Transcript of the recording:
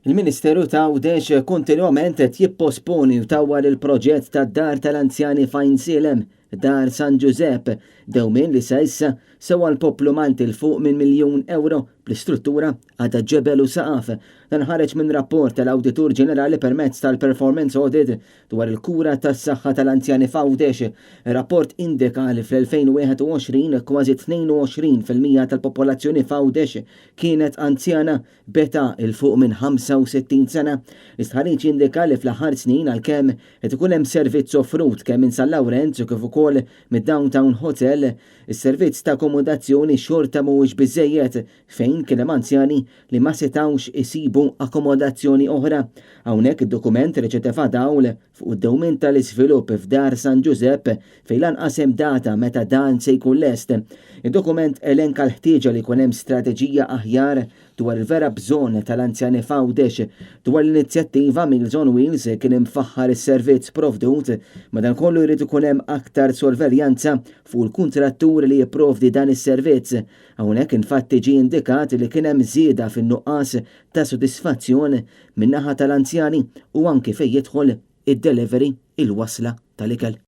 Il-Ministeru ta' Għawdex kontinuament qed jipposponi u tawwal il-proġett tad-Dar tal-Anzjani Fajn Silem, Dar San Giuseppe, dewmien li sa issa sewa l-poplu Malti l-fuq minn €1,000,000 bl-istruttura għadha ġebel u saqaf. Dan ħareġ minn rapport tal-Awditur Ġenerali permezz tal-Performance Audit dwar il-kura tas-saħħa tal-anzjani f'Għawdex. Ir-rapport indika li fl-2021 kważi 22% tal-popolazzjoni f'Għawdex kienet anzjana beta il-fuq minn 65 sena. L-istħarriġ indika li fl-aħħar snin għalkemm qed ikun hemm servizz offrut kemm minn San Lawrenz u kif ukoll mid-Downtown Hotel, is-servizz ta' akkomodazzjoni xorta mhuwiex biżejjed fejn kien hemm anzjani li ma setawx isibu akkomodazzjoni oħra. Hawnhekk id-dokument reċeteva dawl fuq id-dewmien tal-iżvilupp f'Dar San Giuseppe fejn lanqas hemm data meta dan se jkun lest. Id-dokument elenka l-ħtieġa li jkun hemm strateġija aħjar dwar il-vera bżonn tal-anzjani f'Għawdex. Dwar l-inizjattiva Meals on Wheels kien imfaħħar is-servizz provdut, madankollu jrid ikun hemm aktar sorveljanza fuq il-kuntrattur li jipprovdi dan is-servizz. Hawnhekk infatti ġie indikat li kien hemm żieda fin-nuqqas ta' sodisfazzjon min-naħa tal-anzjani u anke fejn jidħol id-delivery il-wasla tal-ikel.